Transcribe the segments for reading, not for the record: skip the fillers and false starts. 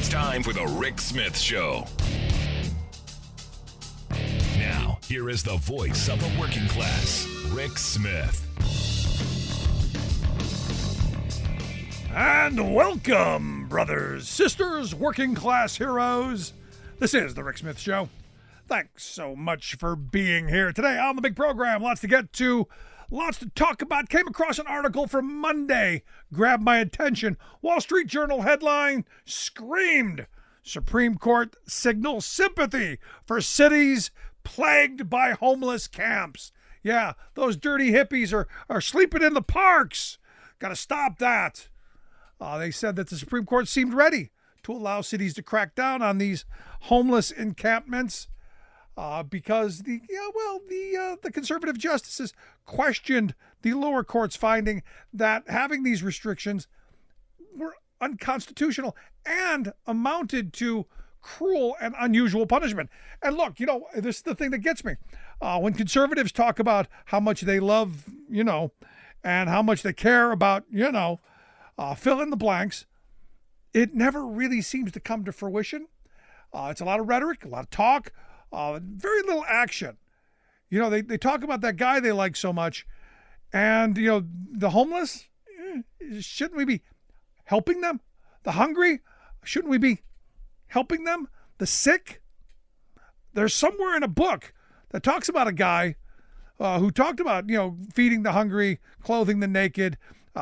It's time for the Rick Smith Show. Now, here is the voice of the working class, Rick Smith. And welcome, brothers, sisters, working class heroes. This is the Rick Smith Show. Thanks so much for being here today on the big program. Lots to get to, lots to talk about. Came across an article from Monday, grabbed my attention. Wall Street Journal headline, screamed, Supreme Court signals sympathy for cities plagued by homeless camps. Yeah, those dirty hippies are sleeping in the parks. Got to stop that. They said that the Supreme Court seemed ready to allow cities to crack down on these homeless encampments because the conservative justices questioned the lower court's finding that having these restrictions were unconstitutional and amounted to cruel and unusual punishment. And look, this is the thing that gets me. When conservatives talk about how much they love, and how much they care about, fill in the blanks, it never really seems to come to fruition. It's a lot of rhetoric, a lot of talk, very little action. They talk about that guy they like so much, and, the homeless, shouldn't we be helping them? The hungry, shouldn't we be helping them? The sick? There's somewhere in a book that talks about a guy who talked about, feeding the hungry, clothing the naked,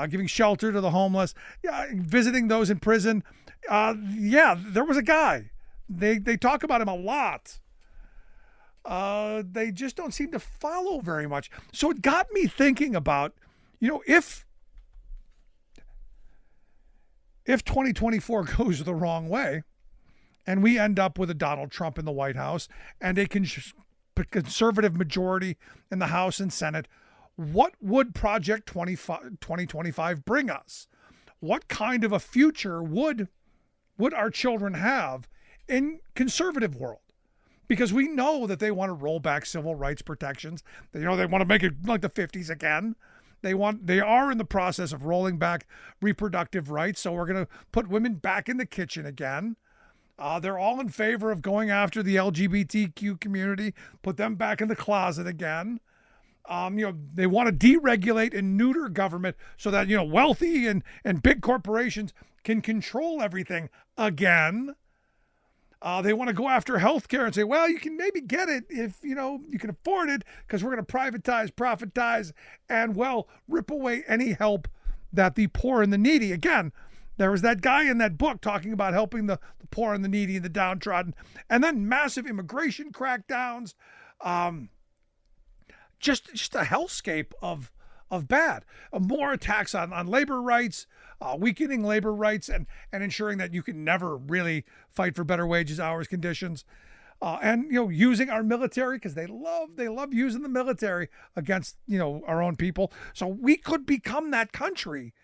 giving shelter to the homeless, visiting those in prison. There was a guy. They talk about him a lot. They just don't seem to follow very much. So it got me thinking about, if 2024 goes the wrong way and we end up with a Donald Trump in the White House and a conservative majority in the House and Senate, what would Project 2025 bring us? What kind of a future would our children have in conservative world? Because we know that they want to roll back civil rights protections. They want to make it like the 50s again. They are in the process of rolling back reproductive rights. So we're going to put women back in the kitchen again. They're all in favor of going after the LGBTQ community, put them back in the closet again. They want to deregulate and neuter government so that, wealthy and big corporations can control everything again. They want to go after healthcare and say, well, you can maybe get it if, you can afford it because we're going to privatize, profitize, and, rip away any help that the poor and the needy. Again, there was that guy in that book talking about helping the poor and the needy and the downtrodden, and then massive immigration crackdowns. Just a hellscape of bad. More attacks on labor rights, weakening labor rights, and ensuring that you can never really fight for better wages, hours, conditions, and using our military because they love using the military against our own people. So we could become that country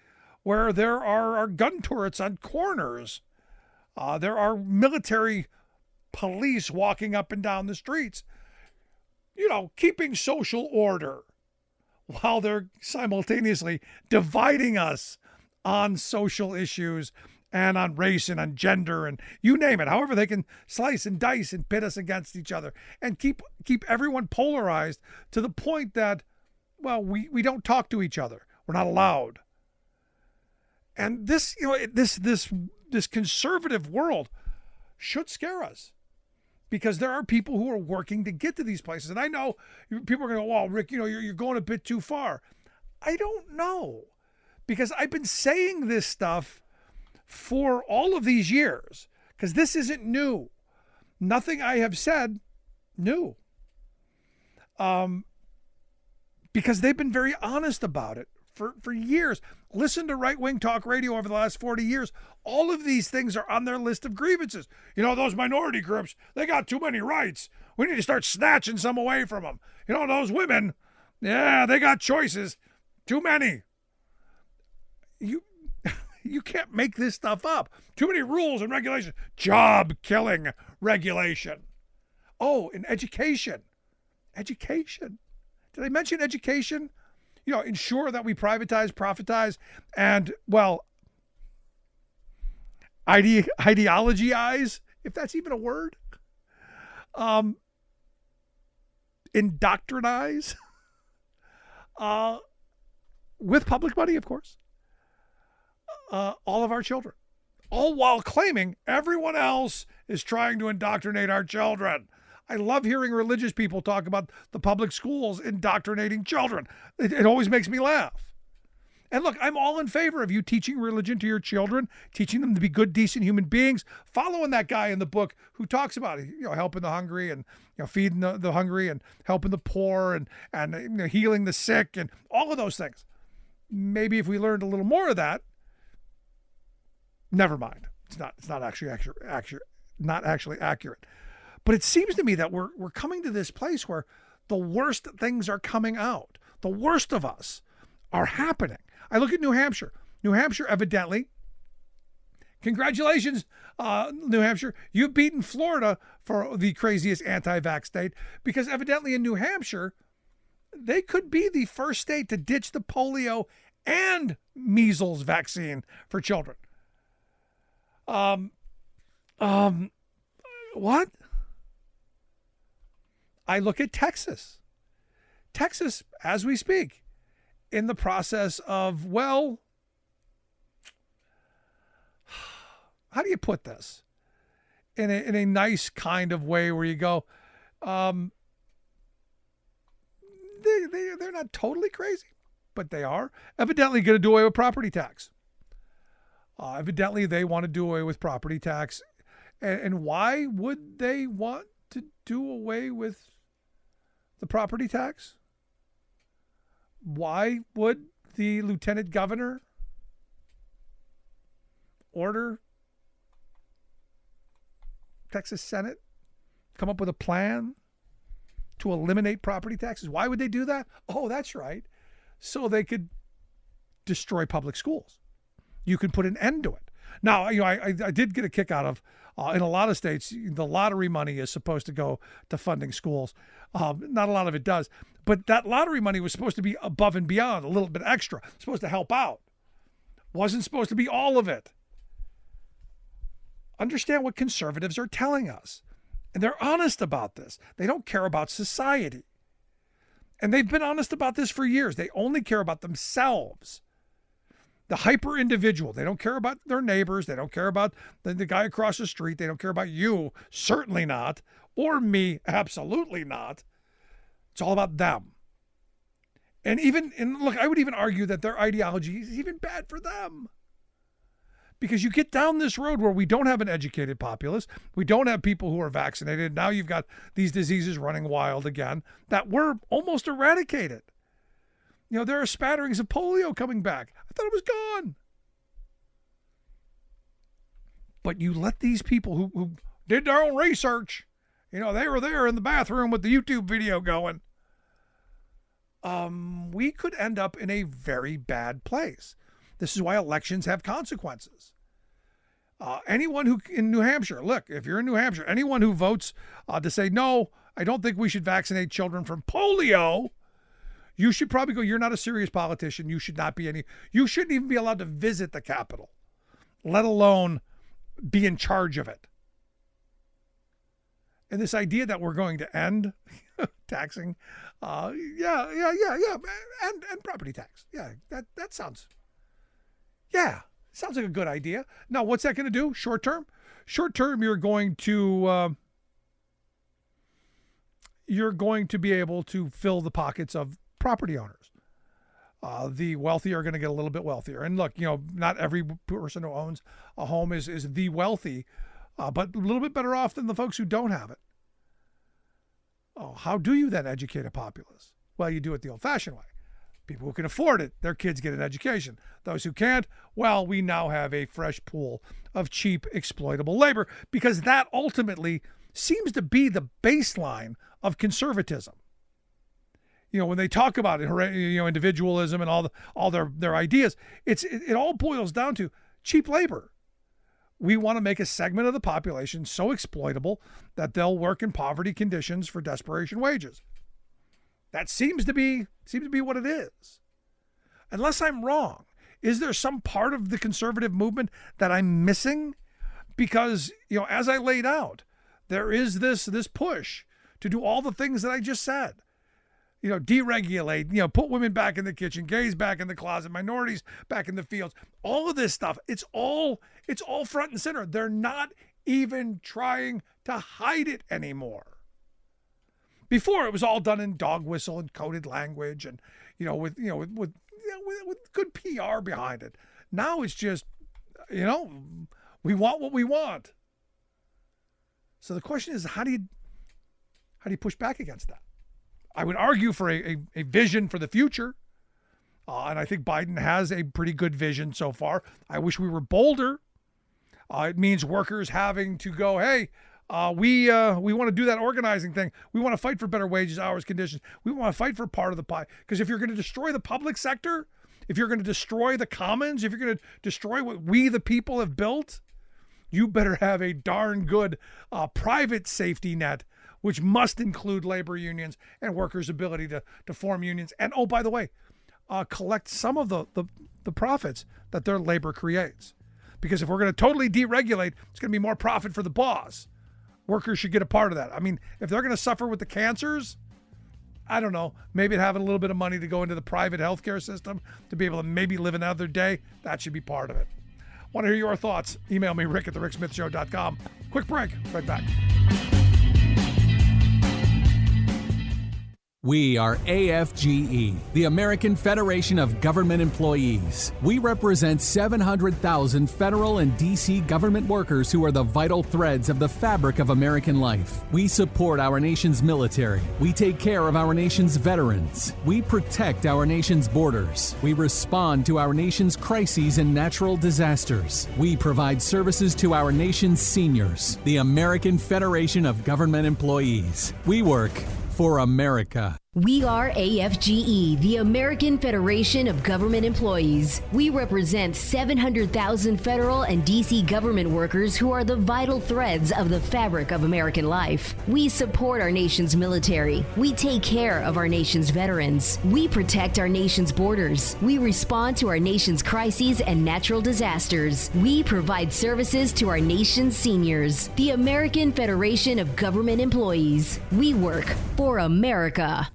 where there are gun turrets on corners, there are military police walking up and down the streets, keeping social order while they're simultaneously dividing us on social issues and on race and on gender and you name it. However, they can slice and dice and pit us against each other and keep everyone polarized to the point that, we don't talk to each other. We're not allowed. And this conservative world should scare us. Because there are people who are working to get to these places. And I know people are going to go, well, Rick, you're going a bit too far. I don't know. Because I've been saying this stuff for all of these years. Because this isn't new. Nothing I have said new. Because they've been very honest about it for years. Listen to right-wing talk radio over the last 40 years. All of these things are on their list of grievances. Those minority groups, they got too many rights. We need to start snatching some away from them. Those women, they got choices. Too many. You can't make this stuff up. Too many rules and regulations. Job-killing regulation. Oh, and education. Education. Did I mention education? Ensure that we privatize, profitize, and, ideologize, if that's even a word, indoctrinize, with public money, of course, all of our children, all while claiming everyone else is trying to indoctrinate our children. I love hearing religious people talk about the public schools indoctrinating children. It always makes me laugh. And look, I'm all in favor of you teaching religion to your children, teaching them to be good, decent human beings, following that guy in the book who talks about it, helping the hungry and feeding the hungry and helping the poor and healing the sick and all of those things. Maybe if we learned a little more of that, never mind. It's not actually accurate. But it seems to me that we're coming to this place where the worst things are coming out. The worst of us are happening. I look at New Hampshire. New Hampshire, evidently, congratulations, New Hampshire. You've beaten Florida for the craziest anti-vax state, because evidently in New Hampshire, they could be the first state to ditch the polio and measles vaccine for children. What? I look at Texas. Texas, as we speak, in the process of, well, how do you put this? In a nice kind of way where you go, they're not totally crazy, but they are evidently going to do away with property tax. Evidently, they want to do away with property tax. And why would they want to do away with the property tax? Why would the lieutenant governor order Texas Senate come up with a plan to eliminate property taxes? Why would they do that? Oh, that's right. So they could destroy public schools. You can put an end to it. Now, I did get a kick out of, in a lot of states, the lottery money is supposed to go to funding schools. Not a lot of it does. But that lottery money was supposed to be above and beyond, a little bit extra, supposed to help out. Wasn't supposed to be all of it. Understand what conservatives are telling us. And they're honest about this. They don't care about society. And they've been honest about this for years. They only care about themselves. The hyper individual. They don't care about their neighbors. They don't care about the guy across the street. They don't care about you. Certainly not. Or me. Absolutely not. It's all about them. And look, I would even argue that their ideology is even bad for them. Because you get down this road where we don't have an educated populace. We don't have people who are vaccinated. Now you've got these diseases running wild again that were almost eradicated. There are spatterings of polio coming back. I thought it was gone. But you let these people who did their own research, they were there in the bathroom with the YouTube video going. We could end up in a very bad place. This is why elections have consequences. Anyone who in New Hampshire, look, if you're in New Hampshire, anyone who votes to say, no, I don't think we should vaccinate children from polio, you should probably go, you're not a serious politician. You should not be you shouldn't even be allowed to visit the Capitol, let alone be in charge of it. And this idea that we're going to end taxing, and property tax. Yeah, that sounds like a good idea. Now, what's that going to do? Short term? Short term, you're going to be able to fill the pockets of property owners. The wealthy are going to get a little bit wealthier. And look, not every person who owns a home is the wealthy, but a little bit better off than the folks who don't have it. Oh, how do you then educate a populace? Well, you do it the old-fashioned way. People who can afford it, their kids get an education. Those who can't, well, we now have a fresh pool of cheap, exploitable labor, because that ultimately seems to be the baseline of conservatism. When they talk about it, individualism and all their ideas, it all boils down to cheap labor. We want to make a segment of the population so exploitable that they'll work in poverty conditions for desperation wages. That seems to be what it is. Unless I'm wrong, is there some part of the conservative movement that I'm missing? because, as I laid out, there is this push to do all the things that I just said. Deregulate, put women back in the kitchen, gays back in the closet, minorities back in the fields, all of this stuff. It's all front and center. They're not even trying to hide it anymore. Before, it was all done in dog whistle and coded language and, with good PR behind it. Now it's just, we want what we want. So the question is, how do you push back against that? I would argue for a vision for the future. And I think Biden has a pretty good vision so far. I wish we were bolder. It means workers having to go, hey, we want to do that organizing thing. We want to fight for better wages, hours, conditions. We want to fight for part of the pie. Because if you're going to destroy the public sector, if you're going to destroy the commons, if you're going to destroy what we the people have built, you better have a darn good private safety net, which must include labor unions and workers' ability to form unions. And, oh, by the way, collect some of the profits that their labor creates. Because if we're going to totally deregulate, it's going to be more profit for the boss. Workers should get a part of that. I mean, if they're going to suffer with the cancers, I don't know, maybe having a little bit of money to go into the private healthcare system to be able to maybe live another day, that should be part of it. Want to hear your thoughts? Email me, rick@thericksmithshow.com. Quick break. Right back. We are AFGE, the American Federation of Government Employees. We represent 700,000 federal and D.C. government workers who are the vital threads of the fabric of American life. We support our nation's military. We take care of our nation's veterans. We protect our nation's borders. We respond to our nation's crises and natural disasters. We provide services to our nation's seniors. The American Federation of Government Employees. We work for America. We are AFGE, the American Federation of Government Employees. We represent 700,000 federal and D.C. government workers who are the vital threads of the fabric of American life. We support our nation's military. We take care of our nation's veterans. We protect our nation's borders. We respond to our nation's crises and natural disasters. We provide services to our nation's seniors. The American Federation of Government Employees. We work for America.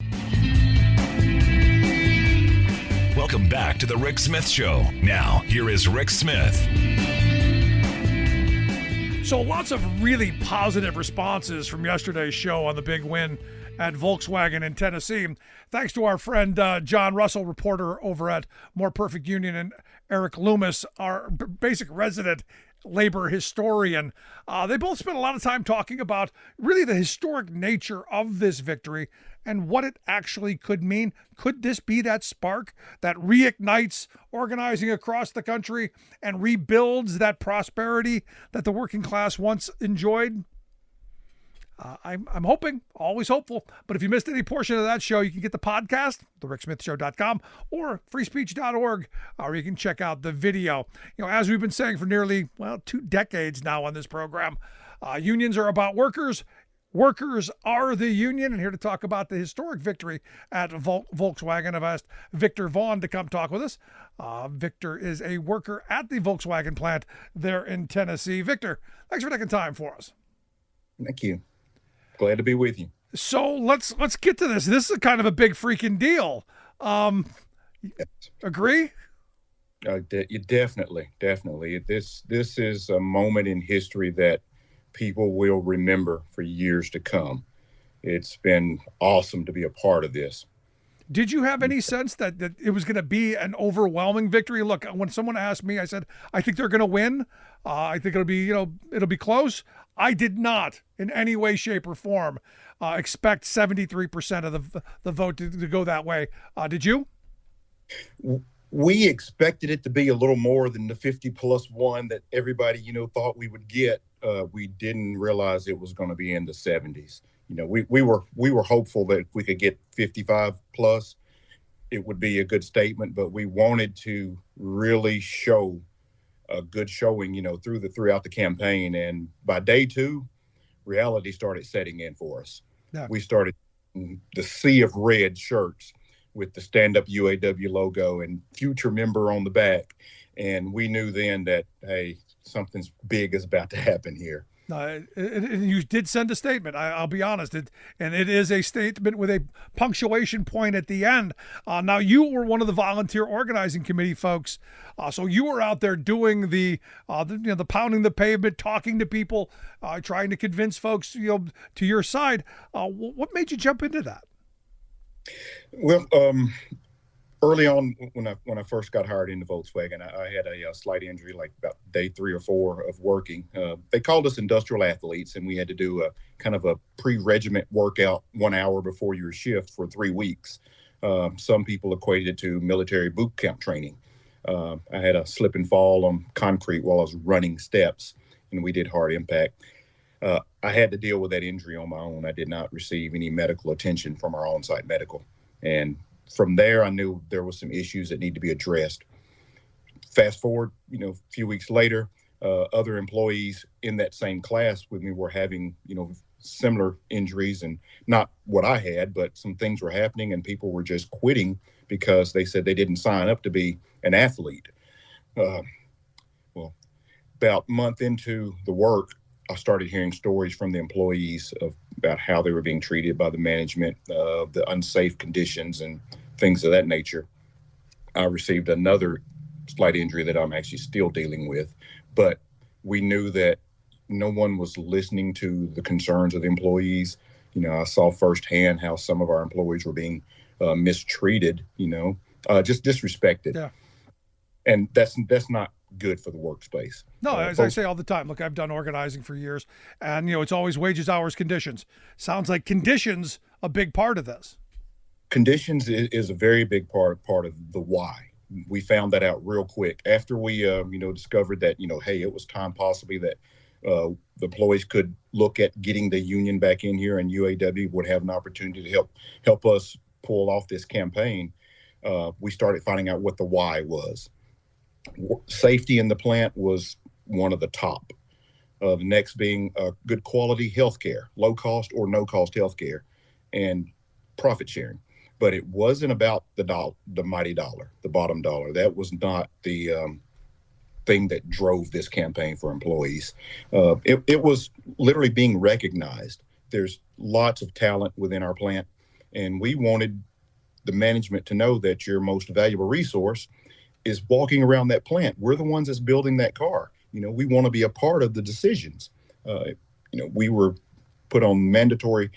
Welcome back to the Rick Smith Show. Now, here is Rick Smith. So lots of really positive responses from yesterday's show on the big win at Volkswagen in Tennessee. Thanks to our friend John Russell, reporter over at More Perfect Union, and Eric Loomis, our basic resident labor historian. They both spent a lot of time talking about really the historic nature of this victory and what it actually could mean. Could this be that spark that reignites organizing across the country and rebuilds that prosperity that the working class once enjoyed? I'm hoping, always hopeful. But if you missed any portion of that show, you can get the podcast, thericksmithshow.com, or freespeech.org, or you can check out the video. As we've been saying for nearly, 2 decades now on this program, unions are about workers. Workers are the union. And here to talk about the historic victory at Volkswagen, I've asked Victor Vaughn to come talk with us. Victor is a worker at the Volkswagen plant there in Tennessee. Victor, thanks for taking time for us. Thank you. Glad to be with you. So let's get to this. This is kind of a big freaking deal. Agree? Definitely. This is a moment in history that people will remember for years to come. It's been awesome to be a part of this. Did you have any sense that it was going to be an overwhelming victory? Look, when someone asked me, I said, I think they're going to win. I think it'll be close. I did not in any way, shape, or form expect 73% of the vote to go that way. Did you? We expected it to be a little more than the 50+1 that everybody, thought we would get. We didn't realize it was going to be in the 70s. We were hopeful that if we could get 55 plus, it would be a good statement, but we wanted to really show a good showing, throughout the campaign. And by day 2, reality started setting in for us. Yeah. We started the sea of red shirts with the Stand Up UAW logo and future member on the back. And we knew then that, hey, something's big is about to happen here. And you did send a statement. I'll be honest, and it is a statement with a punctuation point at the end. Now, you were one of the volunteer organizing committee folks, so you were out there doing the pounding the pavement, talking to people, trying to convince folks to your side. What made you jump into that? Well, early on, when I first got hired into Volkswagen, I had a slight injury, like about day 3 or 4 of working. They called us industrial athletes, and we had to do a kind of a pre-regiment workout 1 hour before your shift for 3 weeks. Some people equated it to military boot camp training. I had a slip and fall on concrete while I was running steps, and we did hard impact. I had to deal with that injury on my own. I did not receive any medical attention from our on-site medical. And from there, I knew there was some issues that need to be addressed. Fast forward, a few weeks later, other employees in that same class with me were having, similar injuries, and not what I had, but some things were happening, and people were just quitting because they said they didn't sign up to be an athlete. Well, about a month into the work, I started hearing stories from the employees about how they were being treated by the management, the unsafe conditions and things of that nature. I received another slight injury that I'm actually still dealing with, but we knew that no one was listening to the concerns of the employees. I saw firsthand how some of our employees were being mistreated, just disrespected. Yeah. And that's not good for the workspace. No, as I say all the time, look, I've done organizing for years, and it's always wages, hours, conditions. Sounds like conditions a big part of this. Conditions is a very big part of the why. We found that out real quick after we discovered that hey, it was time possibly that the employees could look at getting the union back in here, and UAW would have an opportunity to help us pull off this campaign. We started finding out what the why was. Safety in the plant was one of the top. The next being good quality healthcare, low cost or no cost healthcare, and profit sharing. But it wasn't about the mighty dollar, the bottom dollar. That was not the thing that drove this campaign for employees. It was literally being recognized. There's lots of talent within our plant, and we wanted the management to know that your most valuable resource is walking around that plant. We're the ones that's building that car. We want to be a part of the decisions. We were put on mandatory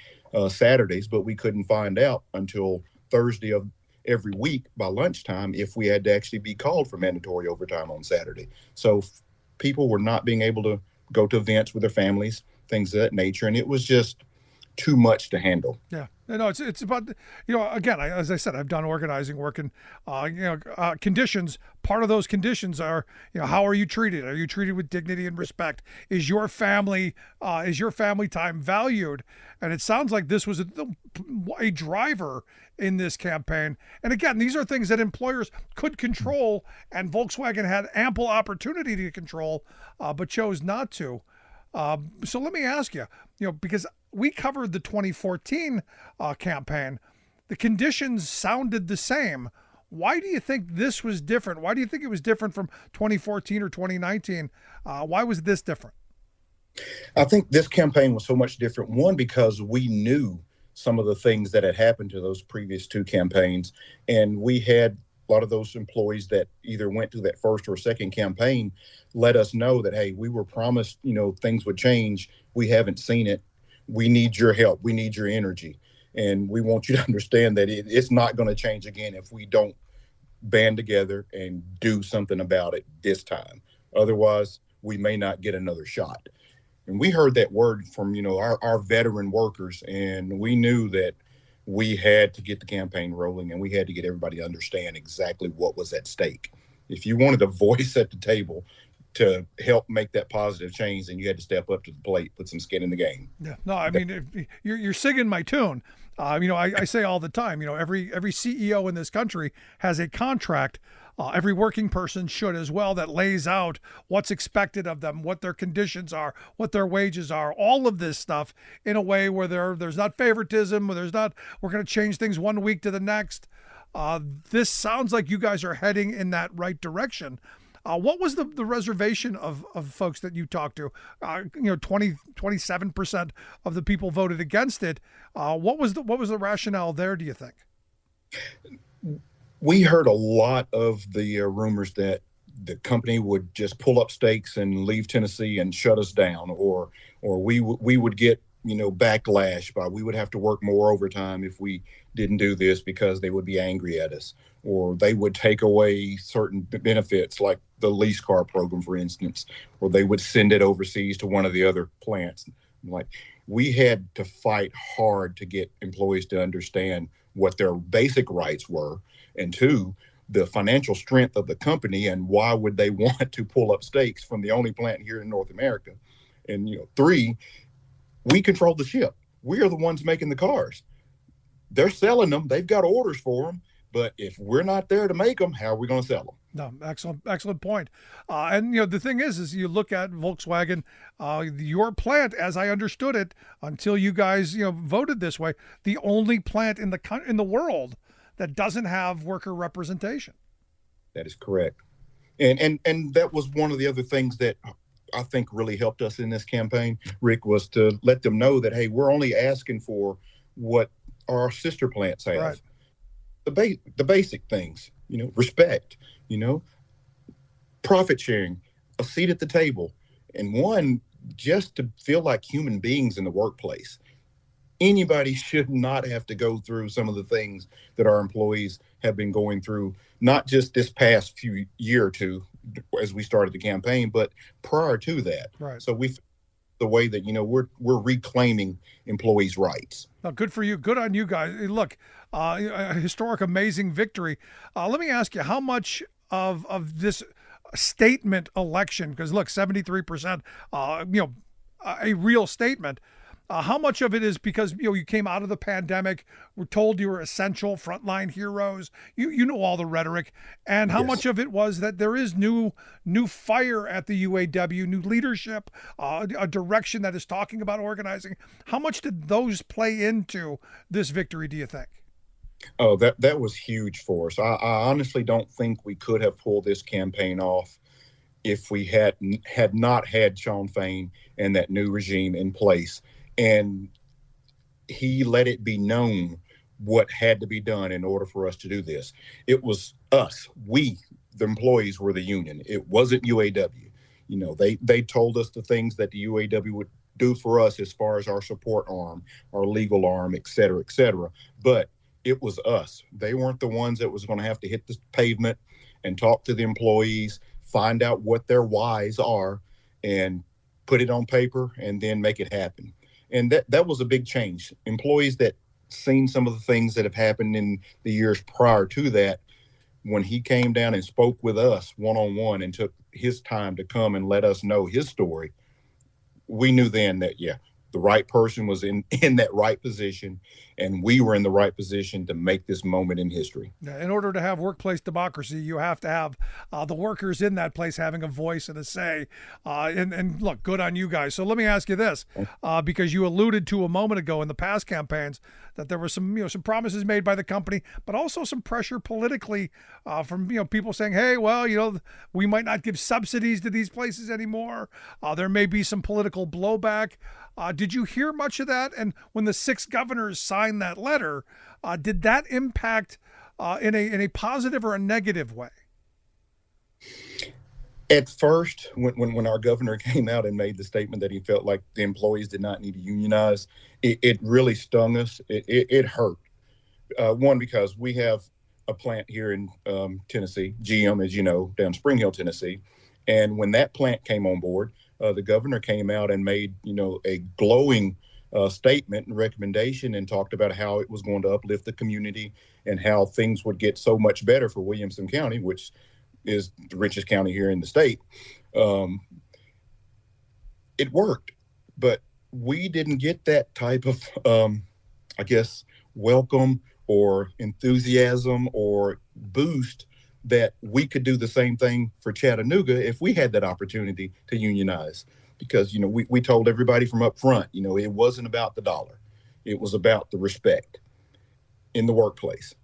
Saturdays, but we couldn't find out until Thursday of every week by lunchtime if we had to actually be called for mandatory overtime on Saturday. So people were not being able to go to events with their families, things of that nature. And it was just too much to handle. Yeah. No, it's about, again, as I said, I've done organizing work, and, conditions. Part of those conditions are, how are you treated? Are you treated with dignity and respect? Is your family time valued? And it sounds like this was a driver in this campaign. And again, these are things that employers could control, and Volkswagen had ample opportunity to control, but chose not to. So let me ask you, because we covered the 2014 campaign, the conditions sounded the same. Why do you think this was different? Why do you think it was different from 2014 or 2019? Why was this different? I think this campaign was so much different. One, because we knew some of the things that had happened to those previous 2 campaigns, and we had a lot of those employees that either went through that first or second campaign let us know that, hey, we were promised, things would change. We haven't seen it. We need your help. We need your energy. And we want you to understand that it's not going to change again if we don't band together and do something about it this time. Otherwise, we may not get another shot. And we heard that word from, our veteran workers, and we knew that we had to get the campaign rolling, and we had to get everybody to understand exactly what was at stake. If you wanted a voice at the table to help make that positive change, then you had to step up to the plate, put some skin in the game. Yeah, no, I mean, if you're singing my tune. I say all the time, every CEO in this country has a contract. Every working person should as well, that lays out what's expected of them, what their conditions are, what their wages are, all of this stuff in a way where there's not favoritism, where we're going to change things one week to the next. This sounds like you guys are heading in that right direction. What was the reservation of folks that you talked to? 27% of the people voted against it. What was the rationale there, do you think? We heard a lot of the rumors that the company would just pull up stakes and leave Tennessee and shut us down, or we would get backlash by, we would have to work more overtime if we didn't do this because they would be angry at us, or they would take away certain benefits like the lease car program, for instance, or they would send it overseas to one of the other plants. Like, we had to fight hard to get employees to understand what their basic rights were, and two, the financial strength of the company and why would they want to pull up stakes from the only plant here in North America. And three, we control the ship. We are the ones making the cars. They're selling them. They've got orders for them. But if we're not there to make them, how are we going to sell them? No, excellent point. And the thing is you look at Volkswagen, your plant, as I understood it, until you guys voted this way, the only plant in the world that doesn't have worker representation. That is correct. And that was one of the other things that I think really helped us in this campaign, Rick, was to let them know that, hey, we're only asking for what our sister plants have. Right. The basic things, respect, profit sharing, a seat at the table, and one, just to feel like human beings in the workplace. Anybody should not have to go through some of the things that our employees have been going through, not just this past year or two as we started the campaign, but prior to that. Right. So the way that, we're reclaiming employees' rights. Now, good for you. Good on you guys. Look, a historic, amazing victory. Let me ask you, how much of this statement election, because look, 73%, a real statement, how much of it is because you came out of the pandemic, were told you were essential, frontline heroes, you know all the rhetoric, and how much of it was that there is new fire at the UAW, new leadership, a direction that is talking about organizing? How much did those play into this victory, do you think? Oh, that was huge for us. I honestly don't think we could have pulled this campaign off if we had not had Shawn Fain and that new regime in place. And he let it be known what had to be done in order for us to do this. It was us. We, the employees, were the union. It wasn't UAW. They told us the things that the UAW would do for us as far as our support arm, our legal arm, et cetera, et cetera. But it was us. They weren't the ones that was going to have to hit the pavement and talk to the employees, find out what their whys are, and put it on paper and then make it happen. And that was a big change. Employees that seen some of the things that have happened in the years prior to that, when he came down and spoke with us one-on-one and took his time to come and let us know his story, we knew then that, the right person was in that right position, and we were in the right position to make this moment in history. In order to have workplace democracy, you have to have the workers in that place having a voice and a say. And look, good on you guys. So let me ask you this, because you alluded to a moment ago in the past campaigns that there were some promises made by the company, but also some pressure politically from people saying, hey, well, we might not give subsidies to these places anymore. There may be some political blowback. Did you hear much of that? And when the 6 governors signed that letter, did that impact in a positive or a negative way? At first, when our governor came out and made the statement that he felt like the employees did not need to unionize, it really stung us. It hurt. One, because we have a plant here in Tennessee, GM, as you know, down Spring Hill, Tennessee. And when that plant came on board, the governor came out and made, a glowing statement and recommendation and talked about how it was going to uplift the community and how things would get so much better for Williamson County, which is the richest county here in the state. It worked, but we didn't get that type of, welcome or enthusiasm or boost that we could do the same thing for Chattanooga if we had that opportunity to unionize. Because, we told everybody from up front, it wasn't about the dollar. It was about the respect in the workplace.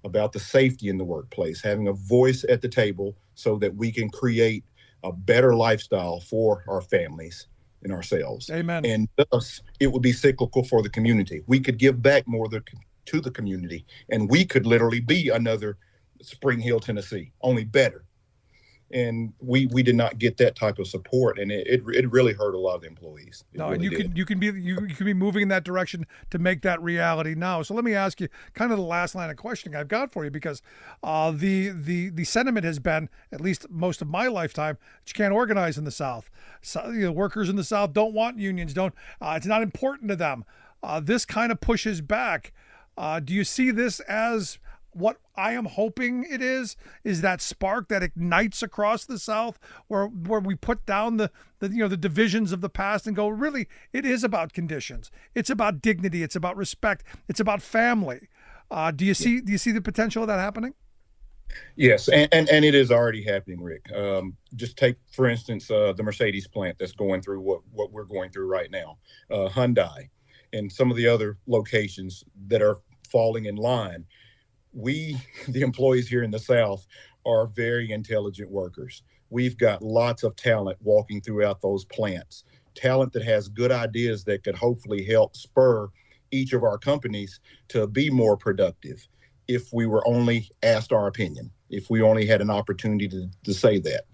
about the safety in the workplace, having a voice at the table so that we can create a better lifestyle for our families and ourselves. Amen. And thus, it would be cyclical for the community. We could give back more to the community, and we could literally be another Spring Hill, Tennessee, only better. And we did not get that type of support, and it really hurt a lot of the employees. And you can be moving in that direction to make that reality now. So let me ask you kind of the last line of questioning I've got for you, because the sentiment has been, at least most of my lifetime, that you can't organize in the South. So, workers in the South don't want unions. It's not important to them. This kind of pushes back. Do you see this as what I am hoping it is that spark that ignites across the South, where we put down the divisions of the past and go, really, it is about conditions. It's about dignity. It's about respect. It's about family. Do you see the potential of that happening? Yes, and it is already happening, Rick. Just take, for instance, the Mercedes plant that's going through what we're going through right now, Hyundai, and some of the other locations that are falling in line. We, the employees here in the South, are very intelligent workers. We've got lots of talent walking throughout those plants, talent that has good ideas that could hopefully help spur each of our companies to be more productive if we were only asked our opinion, if we only had an opportunity to say that.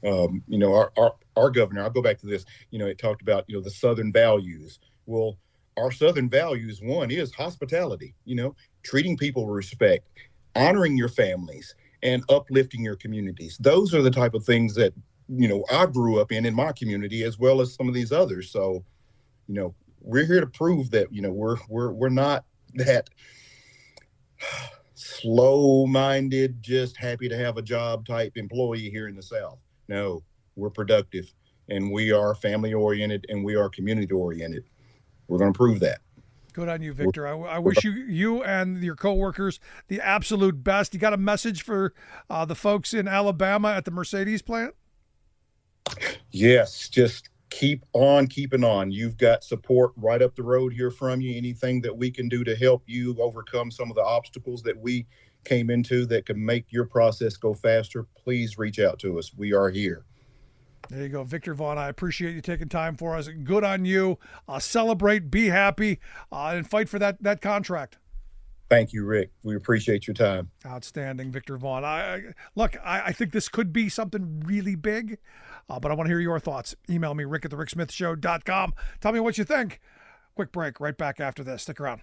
Our governor, I'll go back to this, it talked about, the Southern values. Well, our Southern values, one is hospitality, treating people with respect, honoring your families, and uplifting your communities. Those are the type of things that, I grew up in my community, as well as some of these others. So, we're here to prove that, we're not that slow-minded, just happy to have a job type employee here in the South. No, we're productive, and we are family-oriented, and we are community-oriented. We're going to prove that. Good on you, Victor. I wish you and your coworkers the absolute best. You got a message for the folks in Alabama at the Mercedes plant? Yes, just keep on keeping on. You've got support right up the road here from you. Anything that we can do to help you overcome some of the obstacles that we came into that can make your process go faster, please reach out to us. We are here. There you go, Victor Vaughn. I appreciate you taking time for us. Good on you. Celebrate, be happy, and fight for that contract. Thank you, Rick. We appreciate your time. Outstanding, Victor Vaughn. I think this could be something really big, but I want to hear your thoughts. Email me, rick@thericksmithshow.com. Tell me what you think. Quick break, right back after this. Stick around.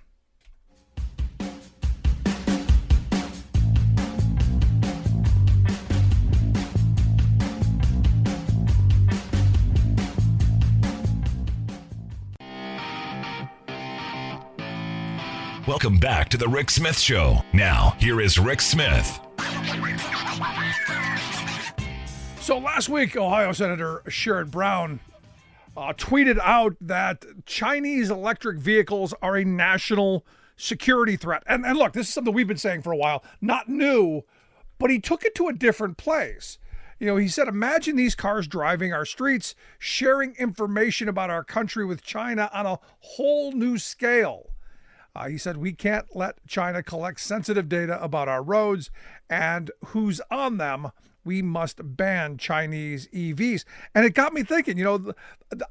Welcome back to the Rick Smith Show. Now, here is Rick Smith. So last week, Ohio Senator Sherrod Brown tweeted out that Chinese electric vehicles are a national security threat. And look, this is something we've been saying for a while, not new, but he took it to a different place. He said, imagine these cars driving our streets, sharing information about our country with China on a whole new scale. He said, we can't let China collect sensitive data about our roads and who's on them. We must ban Chinese EVs. And it got me thinking,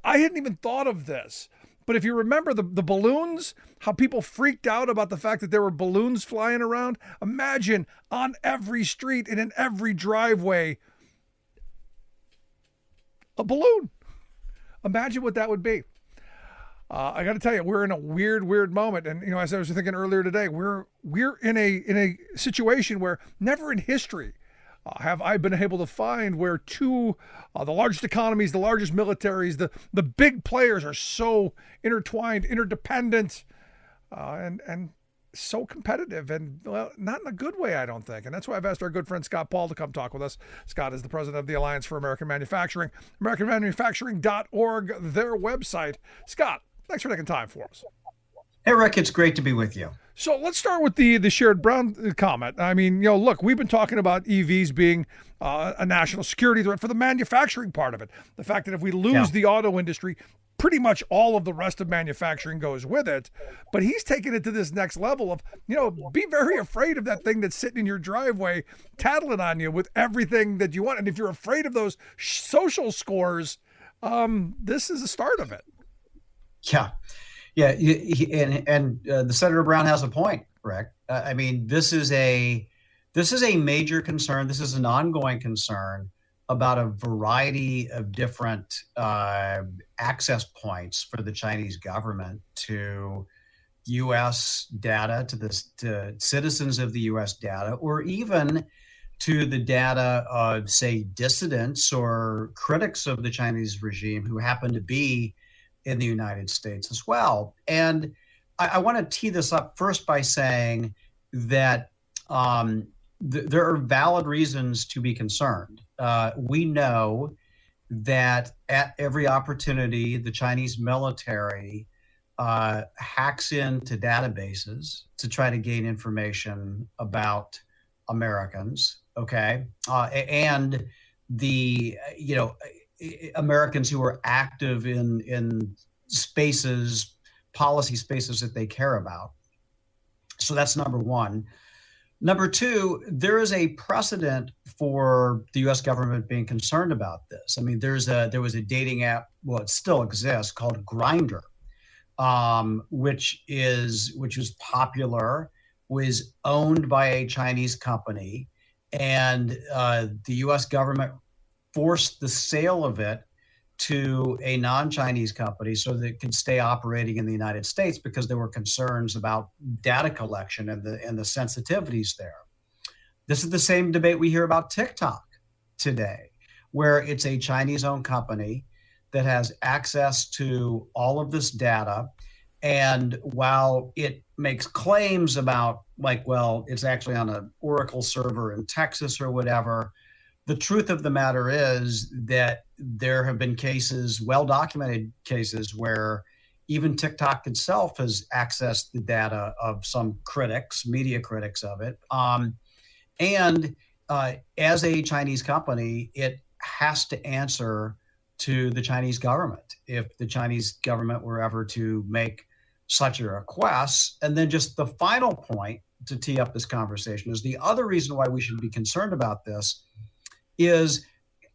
I hadn't even thought of this. But if you remember the balloons, how people freaked out about the fact that there were balloons flying around. Imagine on every street and in every driveway, a balloon. Imagine what that would be. I got to tell you, we're in a weird moment. And, as I was thinking earlier today, we're in a situation where never in history have I been able to find where two, the largest economies, the largest militaries, the big players are so intertwined, interdependent, and so competitive, and not in a good way, I don't think. And that's why I've asked our good friend Scott Paul to come talk with us. Scott is the president of the Alliance for American Manufacturing, AmericanManufacturing.org, their website. Scott, thanks for taking time for us. Hey, Rick, it's great to be with you. So let's start with the Sherrod Brown comment. I mean, look, we've been talking about EVs being a national security threat for the manufacturing part of it. The fact that if we lose the auto industry, pretty much all of the rest of manufacturing goes with it. But he's taken it to this next level of, be very afraid of that thing that's sitting in your driveway, tattling on you with everything that you want. And if you're afraid of those social scores, this is the start of it. Yeah. The Senator Brown has a point, Rick. I mean, this is a major concern. This is an ongoing concern about a variety of different access points for the Chinese government to U.S. data, to citizens of the U.S. data, or even to the data of, say, dissidents or critics of the Chinese regime who happen to be in the United States as well. And I want to tee this up first by saying that there are valid reasons to be concerned. We know that at every opportunity, the Chinese military hacks into databases to try to gain information about Americans, okay? And the, Americans who are active in spaces, policy spaces that they care about. So that's number one. Number two, there is a precedent for the U.S. government being concerned about this. I mean, there was a dating app, well, it still exists, called Grindr, which was popular, was owned by a Chinese company, and the U.S. government forced the sale of it to a non-Chinese company so that it could stay operating in the United States because there were concerns about data collection and the sensitivities there. This is the same debate we hear about TikTok today, where it's a Chinese-owned company that has access to all of this data. And while it makes claims about, it's actually on an Oracle server in Texas or whatever, the truth of the matter is that there have been cases, well-documented cases, where even TikTok itself has accessed the data of some critics, media critics of it. As a Chinese company, it has to answer to the Chinese government if the Chinese government were ever to make such a request. And then just the final point to tee up this conversation is the other reason why we should be concerned about this is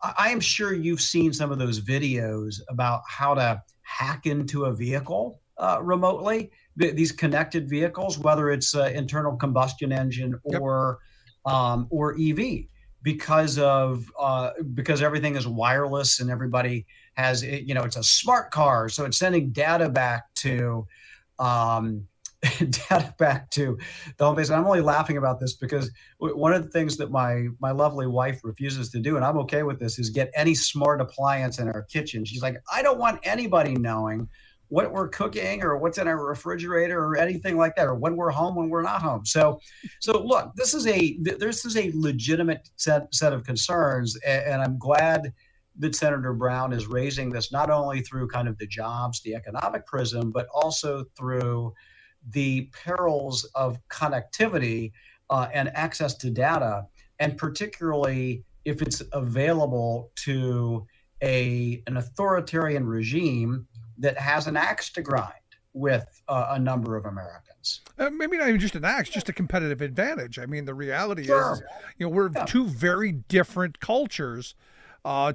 I am sure you've seen some of those videos about how to hack into a vehicle remotely, these connected vehicles, whether it's internal combustion engine or EV, because everything is wireless and everybody has, it's a smart car. So it's sending data back to the home base. And I'm only laughing about this because one of the things that my lovely wife refuses to do, and I'm okay with this, is get any smart appliance in our kitchen. She's like, I don't want anybody knowing what we're cooking or what's in our refrigerator or anything like that, or when we're home, when we're not home. So look, this is a legitimate set of concerns, and I'm glad that Senator Brown is raising this not only through kind of the jobs, the economic prism, but also through the perils of connectivity and access to data, and particularly if it's available to an authoritarian regime that has an axe to grind with a number of Americans. Maybe not even just an axe, just a competitive advantage. I mean, the reality is, we're two very different cultures,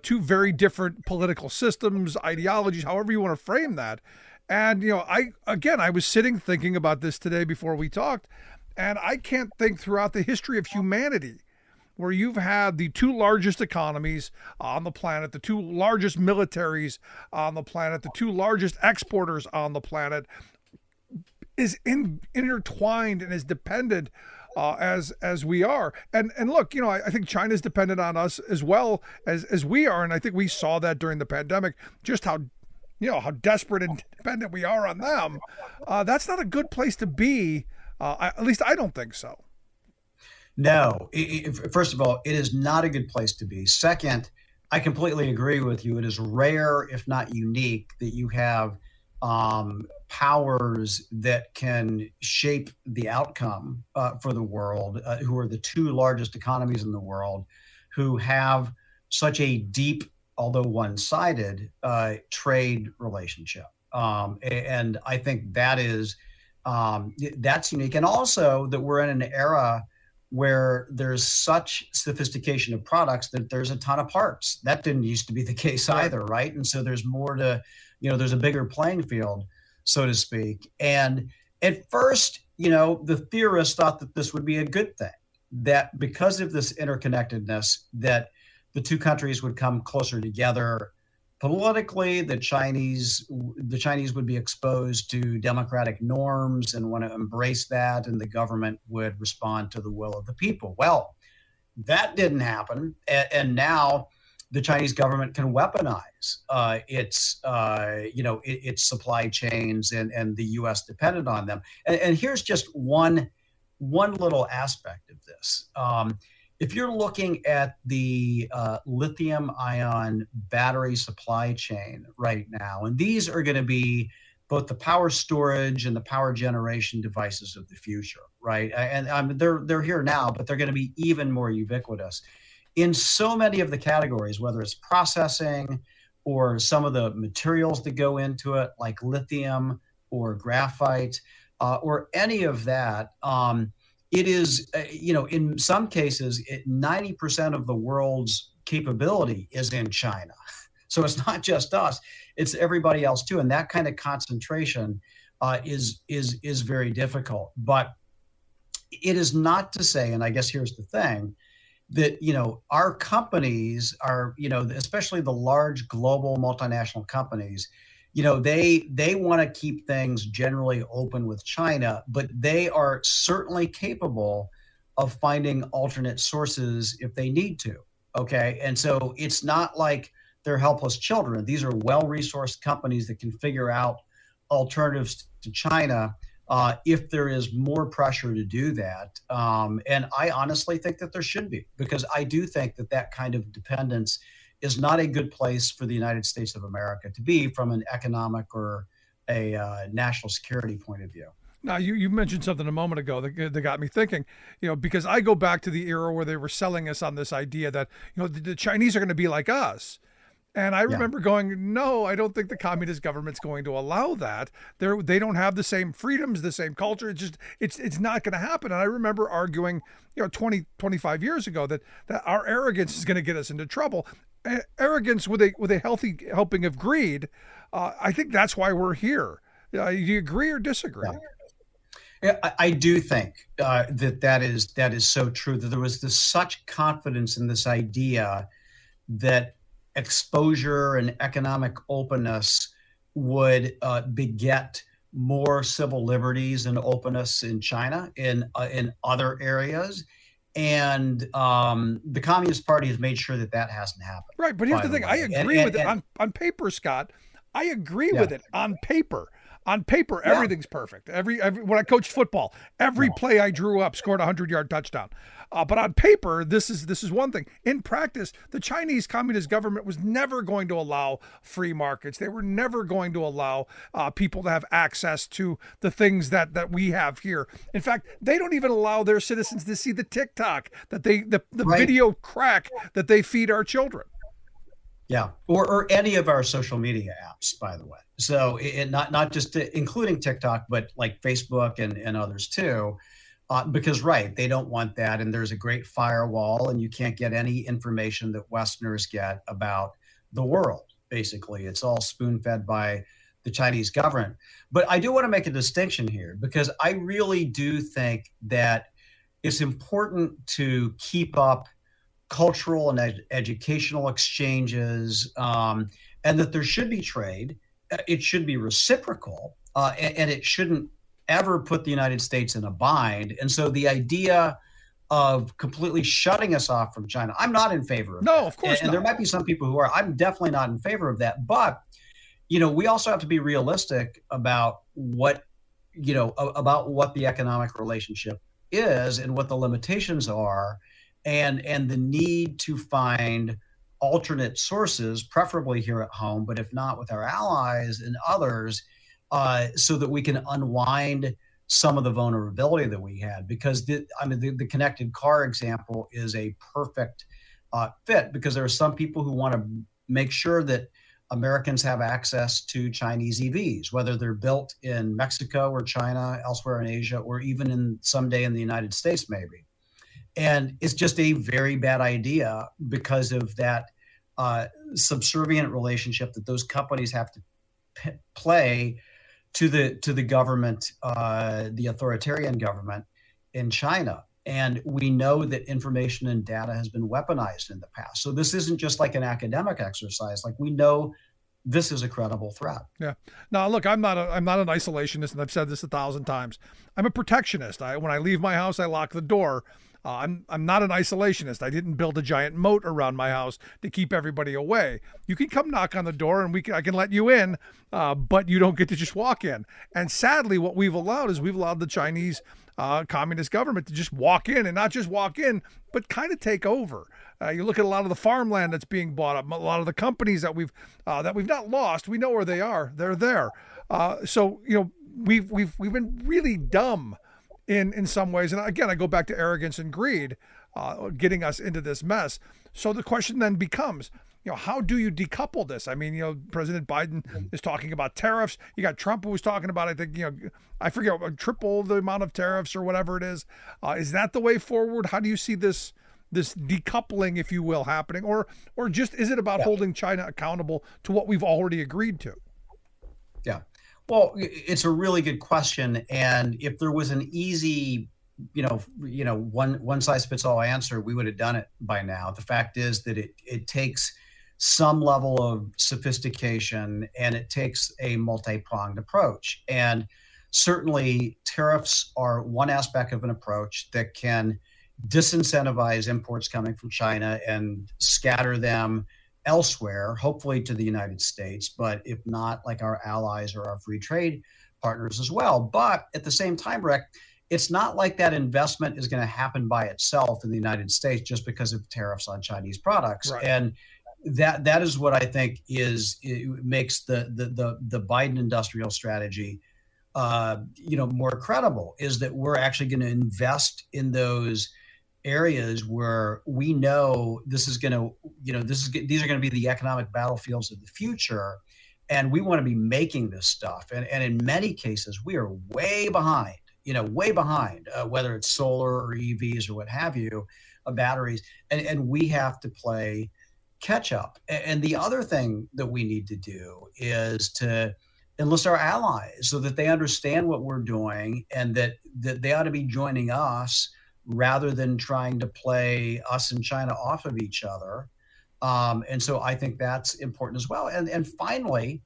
two very different political systems, ideologies, however you want to frame that. And, I was sitting thinking about this today before we talked, and I can't think throughout the history of humanity where you've had the two largest economies on the planet, the two largest militaries on the planet, the two largest exporters on the planet, is intertwined and is dependent as we are. And look, I think China's dependent on us as well as we are. And I think we saw that during the pandemic, just how desperate and dependent we are on them. That's not a good place to be. At least I don't think so. No. First of all, it is not a good place to be. Second, I completely agree with you. It is rare, if not unique, that you have powers that can shape the outcome for the world, who are the two largest economies in the world, who have such a deep although one-sided, trade relationship. And I think that is that's unique. And also that we're in an era where there's such sophistication of products that there's a ton of parts. That didn't used to be the case either, right? And so there's more to, there's a bigger playing field, so to speak. And at first, the theorists thought that this would be a good thing, that because of this interconnectedness, that the two countries would come closer together politically. The Chinese would be exposed to democratic norms and want to embrace that, and the government would respond to the will of the people. Well, that didn't happen, and now the Chinese government can weaponize its supply chains, and the U.S. depended on them. And here's just one little aspect of this. If you're looking at the lithium-ion battery supply chain right now, and these are going to be both the power storage and the power generation devices of the future, right? And they're here now, but they're going to be even more ubiquitous in so many of the categories, whether it's processing or some of the materials that go into it, like lithium or graphite, or any of that. It is, in some cases, 90% of the world's capability is in China. So it's not just us, it's everybody else too. And that kind of concentration is very difficult. But it is not to say, and I guess here's the thing, that, our companies are, especially the large global multinational companies, they want to keep things generally open with China, but they are certainly capable of finding alternate sources if they need to. Okay. And so it's not like they're helpless children. These are well-resourced companies that can figure out alternatives to China if there is more pressure to do that. And I honestly think that there should be, because I do think that kind of dependence is not a good place for the United States of America to be from an economic or a national security point of view. Now, you mentioned something a moment ago that got me thinking, because I go back to the era where they were selling us on this idea that, the Chinese are going to be like us. And I remember going, no, I don't think the communist government's going to allow that. They don't have the same freedoms, the same culture. It's not going to happen. And I remember arguing, 20, 25 years ago that our arrogance is going to get us into trouble. Arrogance with a healthy helping of greed. I think that's why we're here. Do you agree or disagree? Yeah, I do think that is so true, that there was such confidence in this idea that exposure and economic openness would beget more civil liberties and openness in China, in other areas. And the Communist Party has made sure that hasn't happened. Right, but here's the thing. I agree with it on paper, Scott. I agree with it on paper. On paper, everything's perfect. Every when I coached football, every play I drew up scored a 100-yard touchdown. But on paper, this is one thing. In practice, the Chinese Communist government was never going to allow free markets. They were never going to allow people to have access to the things that we have here. In fact, they don't even allow their citizens to see the TikTok the video crack that they feed our children. Yeah, or any of our social media apps, by the way. So not just including TikTok, but like Facebook and others too, because they don't want that. And there's a great firewall, and you can't get any information that Westerners get about the world. Basically, it's all spoon-fed by the Chinese government. But I do want to make a distinction here, because I really do think that it's important to keep up cultural and educational exchanges, and that there should be trade. It should be reciprocal, and it shouldn't ever put the United States in a bind. And so the idea of completely shutting us off from China, I'm not in favor of. No, of course not. And there might be some people who are. I'm definitely not in favor of that. But we also have to be realistic about what the economic relationship is and what the limitations are. And the need to find alternate sources, preferably here at home, but if not with our allies and others, so that we can unwind some of the vulnerability that we had. Because the connected car example is a perfect fit, because there are some people who want to make sure that Americans have access to Chinese EVs, whether they're built in Mexico or China, elsewhere in Asia, or even someday in the United States, maybe. And it's just a very bad idea because of that subservient relationship that those companies have to play to the government, the authoritarian government in China. And we know that information and data has been weaponized in the past. So this isn't just like an academic exercise. Like, we know this is a credible threat. Yeah. Now, look, I'm not an isolationist, and I've said this 1,000 times. I'm a protectionist. When I leave my house, I lock the door. I'm not an isolationist. I didn't build a giant moat around my house to keep everybody away. You can come knock on the door, and I can let you in, but you don't get to just walk in. And sadly, what we've allowed the Chinese communist government to just walk in, and not just walk in, but kind of take over. You look at a lot of the farmland that's being bought up, a lot of the companies that we've not lost. We know where they are. They're there. So we've been really dumb in some ways. And again, I go back to arrogance and greed, getting us into this mess. So the question then becomes, how do you decouple this? I mean, President Biden is talking about tariffs. You got Trump, who was talking about, I think, I forget, triple the amount of tariffs or whatever it is. Is that the way forward? How do you see this decoupling, if you will, happening? Or just, is it about holding China accountable to what we've already agreed to? Yeah. Well, it's a really good question. And if there was an easy, one size fits all answer, we would have done it by now. The fact is that it takes some level of sophistication, and it takes a multi-pronged approach. And certainly tariffs are one aspect of an approach that can disincentivize imports coming from China and scatter them elsewhere, hopefully to the United States, but if not, like our allies or our free trade partners as well. But at the same time, Rick, it's not like that investment is going to happen by itself in the United States just because of tariffs on Chinese products. Right. And that is what I think makes the Biden industrial strategy more credible, is that we're actually going to invest in those areas where we know these are going to be the economic battlefields of the future, and we want to be making this stuff. And in many cases, we are way behind, whether it's solar or EVs or what have you, batteries, and we have to play catch up. And the other thing that we need to do is to enlist our allies so that they understand what we're doing, and that they ought to be joining us rather than trying to play us and China off of each other. And so I think that's important as well. And finally,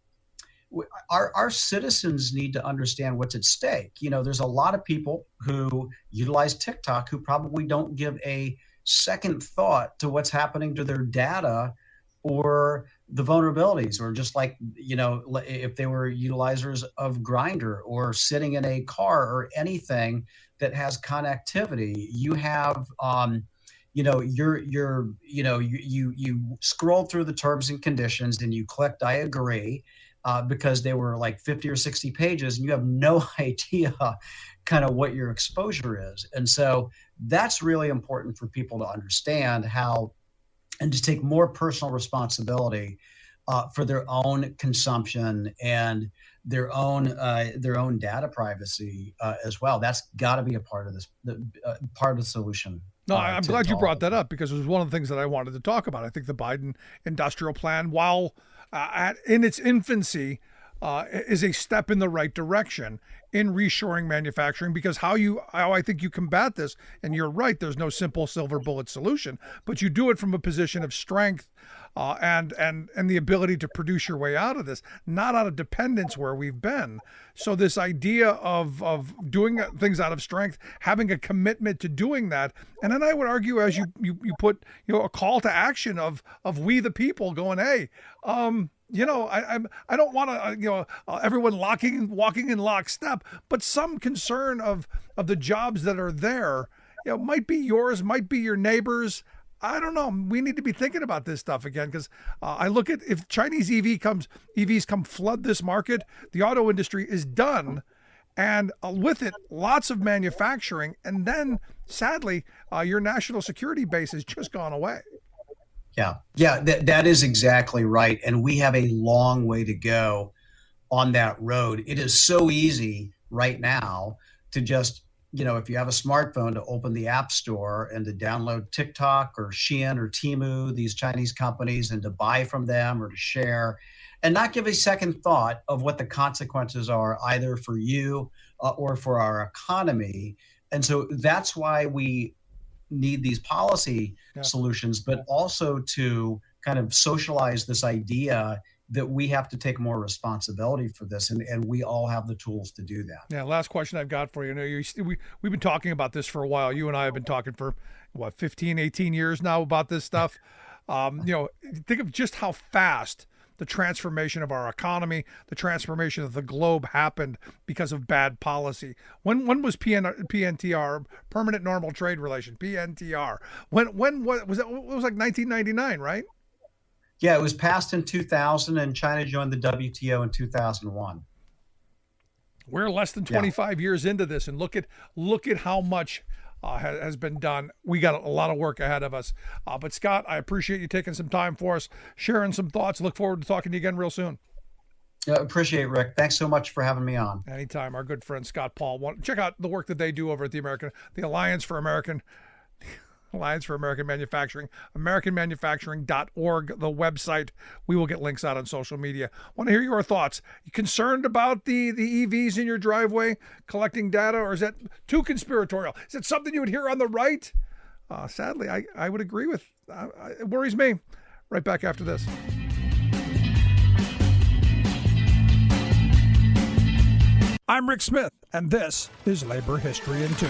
our citizens need to understand what's at stake. There's a lot of people who utilize TikTok who probably don't give a second thought to what's happening to their data or the vulnerabilities, or just like, if they were utilizers of Grindr or sitting in a car or anything that has connectivity, you have, you scroll through the terms and conditions and you clicked, I agree, because they were like 50 or 60 pages, and you have no idea kind of what your exposure is. And so that's really important for people to understand how, and to take more personal responsibility for their own consumption and their own data privacy as well. That's got to be a part of this, part of the solution. No, I'm glad you brought that up, because it was one of the things that I wanted to talk about. I think the Biden industrial plan, while in its infancy, is a step in the right direction in reshoring manufacturing, because how I think you combat this, and you're right, there's no simple silver bullet solution, but you do it from a position of strength and the ability to produce your way out of this, not out of dependence where we've been. So this idea of doing things out of strength, having a commitment to doing that, and then I would argue, as you put a call to action of we the people going, hey, I don't want to everyone walking in lockstep, but some concern of the jobs that are there, might be yours, might be your neighbors. I don't know. We need to be thinking about this stuff again, because I look at, if Chinese EVs come flood this market, the auto industry is done, and with it, lots of manufacturing, and then sadly, your national security base has just gone away. Yeah, that is exactly right. And we have a long way to go on that road. It is so easy right now to just, if you have a smartphone, to open the App Store and to download TikTok or Shein or Temu, these Chinese companies, and to buy from them or to share, and not give a second thought of what the consequences are either for you or for our economy. And so that's why we need these policy solutions, but also to kind of socialize this idea that we have to take more responsibility for this, and we all have the tools to do that. Yeah, last question I've got for you. We've been talking about this for a while. You and I have been talking for, 15, 18 years now about this stuff. Think of just how fast the transformation of our economy, the transformation of the globe happened because of bad policy. When was PNTR, Permanent Normal Trade Relation, PNTR? When was it? It was like 1999, right? Yeah, it was passed in 2000, and China joined the WTO in 2001. We're less than 25 years into this, and look at how much has been done. We got a lot of work ahead of us. But Scott, I appreciate you taking some time for us, sharing some thoughts. Look forward to talking to you again real soon. Yeah, appreciate it, Rick. Thanks so much for having me on. Anytime. Our good friend Scott Paul. Check out the work that they do over at the Alliance for American Manufacturing, americanmanufacturing.org, the website. We will get links out on social media. Want to hear your thoughts. You concerned about the EVs in your driveway collecting data, or is that too conspiratorial? Is it something you would hear on the right? Sadly, I would agree with. It worries me. Right back after this. I'm Rick Smith, and this is Labor History in 2.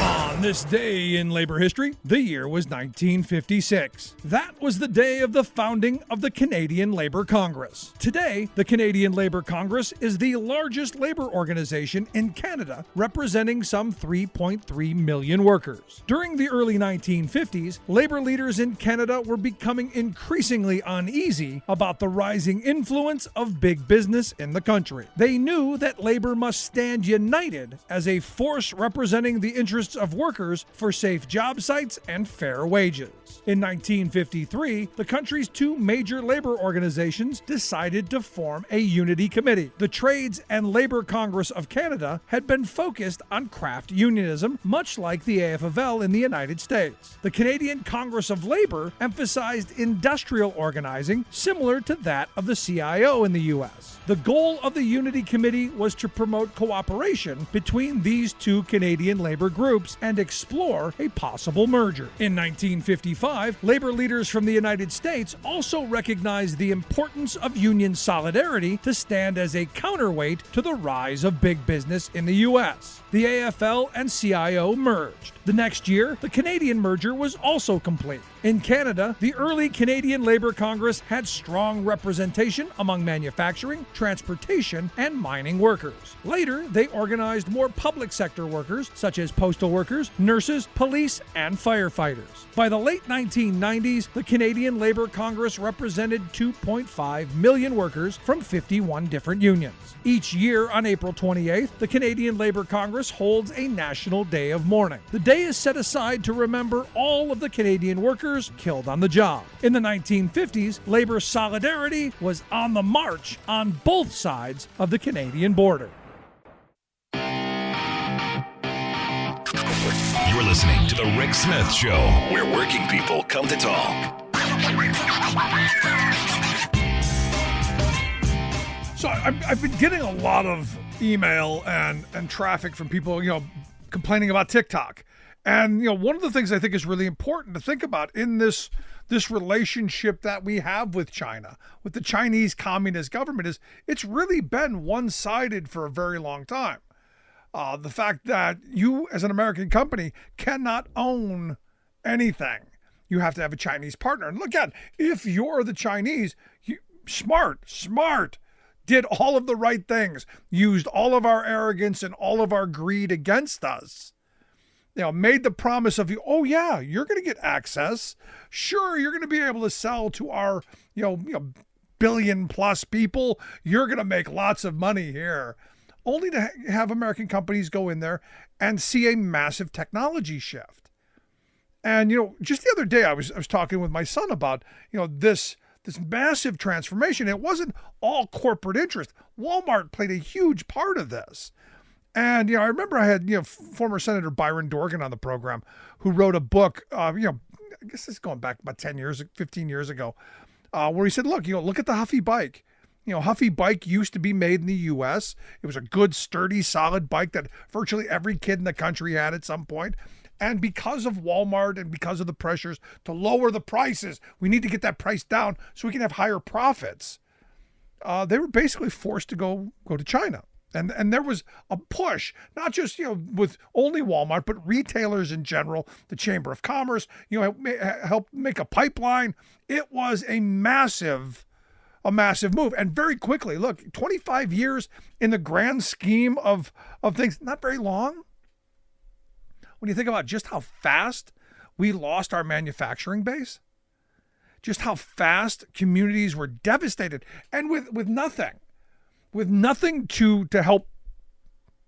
On this day in labor history, the year was 1956. That was the day of the founding of the Canadian Labour Congress. Today, the Canadian Labour Congress is the largest labor organization in Canada, representing some 3.3 million workers. During the early 1950s, labor leaders in Canada were becoming increasingly uneasy about the rising influence of big business in the country. They knew that labor must stand united as a force representing the interests of workers for safe job sites and fair wages. In 1953, the country's two major labor organizations decided to form a unity committee. The Trades and Labor Congress of Canada had been focused on craft unionism, much like the AFL in the United States. The Canadian Congress of Labor emphasized industrial organizing, similar to that of the CIO in the U.S. The goal of the Unity Committee was to promote cooperation between these two Canadian labor groups and explore a possible merger. In 1955, labor leaders from the United States also recognized the importance of union solidarity to stand as a counterweight to the rise of big business in the U.S. The AFL and CIO merged. The next year, the Canadian merger was also complete. In Canada, the early Canadian Labour Congress had strong representation among manufacturing, transportation, and mining workers. Later, they organized more public sector workers, such as postal workers, nurses, police, and firefighters. By the late 1990s, the Canadian Labour Congress represented 2.5 million workers from 51 different unions. Each year on April 28th, the Canadian Labour Congress holds a National Day of Mourning. The day is set aside to remember all of the Canadian workers killed on the job. In the 1950s, labor solidarity was on the march on both sides of the Canadian border. You're listening to The Rick Smith Show, where working people come to talk. So I've been getting a lot of email and traffic from people, complaining about TikTok. And, one of the things I think is really important to think about in this relationship that we have with China, with the Chinese Communist government, is it's really been one-sided for a very long time. The fact that you, as an American company, cannot own anything. You have to have a Chinese partner. And look at, if you're the Chinese, smart, did all of the right things, used all of our arrogance and all of our greed against us. Made the promise of, you're going to get access. Sure, you're going to be able to sell to our, billion plus people. You're going to make lots of money here. Only to have American companies go in there and see a massive technology shift. And, just the other day I was talking with my son about, this massive transformation. It wasn't all corporate interest. Walmart played a huge part of this. And, I remember I had, former Senator Byron Dorgan on the program who wrote a book, I guess it's going back about 15 years ago, where he said, look at the Huffy bike. Huffy bike used to be made in the U.S. It was a good, sturdy, solid bike that virtually every kid in the country had at some point. And because of Walmart and because of the pressures to lower the prices, we need to get that price down so we can have higher profits. They were basically forced to go to China. And there was a push, not just, with only Walmart, but retailers in general, the Chamber of Commerce, helped make a pipeline. It was a massive move. And very quickly, look, 25 years in the grand scheme of things, not very long. When you think about just how fast we lost our manufacturing base, just how fast communities were devastated, and with nothing to help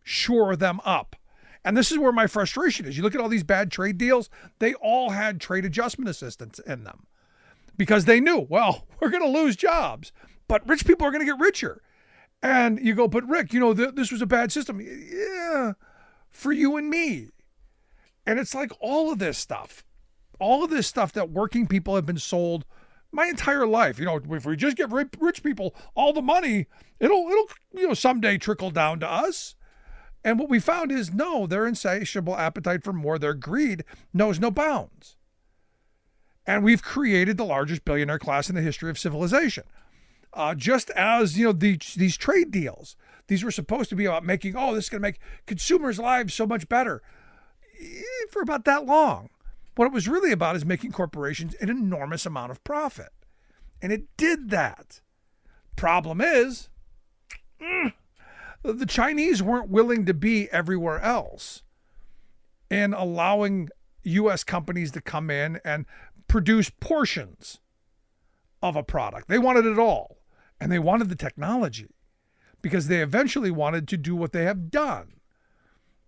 shore them up. And this is where my frustration is. You look at all these bad trade deals, they all had trade adjustment assistance in them because they knew, well, we're going to lose jobs, but rich people are going to get richer. And you go, but Rick, this was a bad system. Yeah, for you and me. And it's like all of this stuff that working people have been sold my entire life. If we just give rich people all the money, it'll someday trickle down to us. And what we found is, no, their insatiable appetite for more, their greed knows no bounds. And we've created the largest billionaire class in the history of civilization. Just as, these trade deals, these were supposed to be about making, this is going to make consumers' lives so much better. For about that long. What it was really about is making corporations an enormous amount of profit. And it did that. Problem is, the Chinese weren't willing to be everywhere else and allowing U.S. companies to come in and produce portions of a product. They wanted it all. And they wanted the technology because they eventually wanted to do what they have done,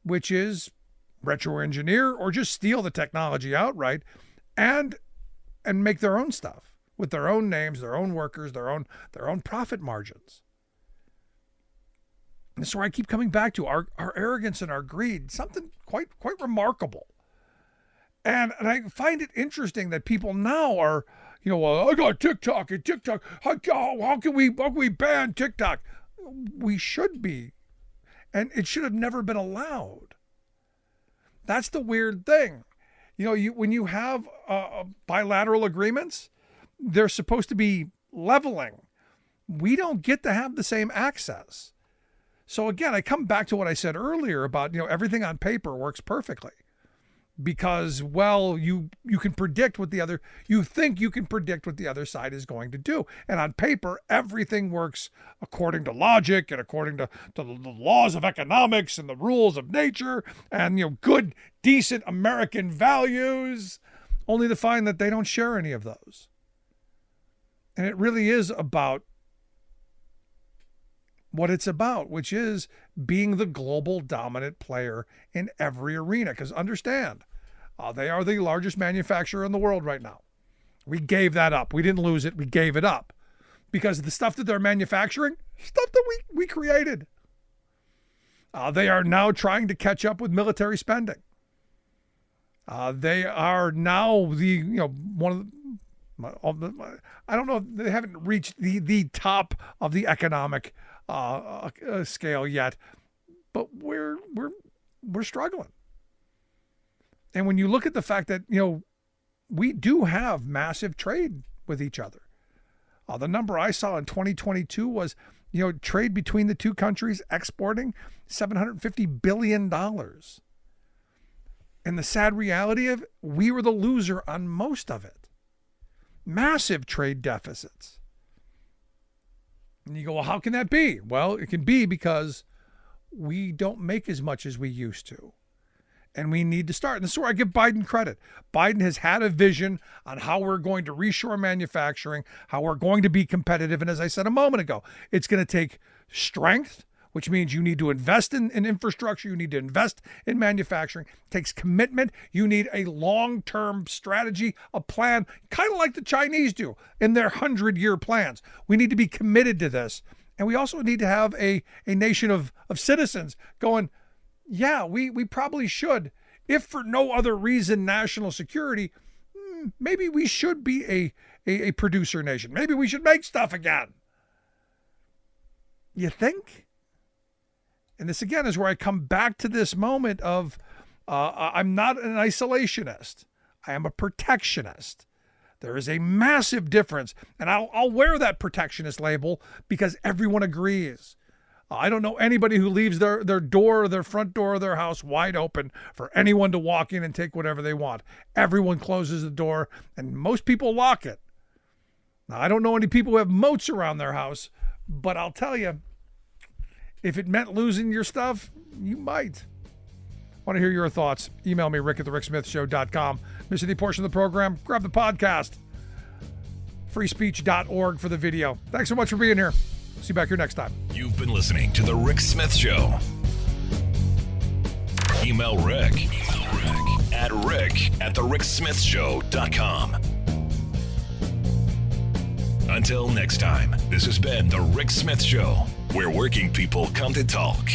which is retro-engineer or just steal the technology outright and make their own stuff with their own names, their own workers, their own profit margins. And so I keep coming back to our arrogance and our greed, something quite remarkable. And I find it interesting that people now are, I got TikTok and TikTok. How can we ban TikTok? We should be. And it should have never been allowed. That's the weird thing. When you have bilateral agreements, they're supposed to be leveling. We don't get to have the same access. So again, I come back to what I said earlier about, everything on paper works perfectly because, well, you can predict what you think you can predict what the other side is going to do. And on paper, everything works according to logic and according to the laws of economics and the rules of nature and, good, decent American values, only to find that they don't share any of those. And it really is about what it's about, which is being the global dominant player in every arena. Because understand, they are the largest manufacturer in the world right now. We gave that up. We didn't lose it. We gave it up because the stuff that they're manufacturing, stuff that we created. They are now trying to catch up with military spending. They are now one of the, I don't know, they haven't reached the top of the economic scale yet, but we're struggling. And when you look at the fact that, we do have massive trade with each other. The number I saw in 2022 was, trade between the two countries exporting $750 billion. And the sad reality of we were the loser on most of it. Massive trade deficits. And you go, well, how can that be? Well, it can be because we don't make as much as we used to. And we need to start. And this is where I give Biden credit. Biden has had a vision on how we're going to reshore manufacturing, how we're going to be competitive. And as I said a moment ago, it's going to take strength which means you need to invest in infrastructure. You need to invest in manufacturing. It takes commitment. You need a long-term strategy, a plan, kind of like the Chinese do in their 100-year plans. We need to be committed to this. And we also need to have a nation of citizens going, yeah, we probably should. If for no other reason, national security, maybe we should be a producer nation. Maybe we should make stuff again. You think? And this again is where I come back to this moment of I'm not an isolationist. I am a protectionist. There is a massive difference. And I'll wear that protectionist label because everyone agrees. I don't know anybody who leaves their door, their front door of their house wide open for anyone to walk in and take whatever they want. Everyone closes the door, and most people lock it. Now, I don't know any people who have moats around their house, but I'll tell you, if it meant losing your stuff, you might. Want to hear your thoughts? Email me, rick@thericksmithshow.com. Miss any portion of the program? Grab the podcast. freespeech.org for the video. Thanks so much for being here. See you back here next time. You've been listening to The Rick Smith Show. Email Rick at rick@thericksmithshow.com. Until next time, this has been The Rick Smith Show, where working people come to talk.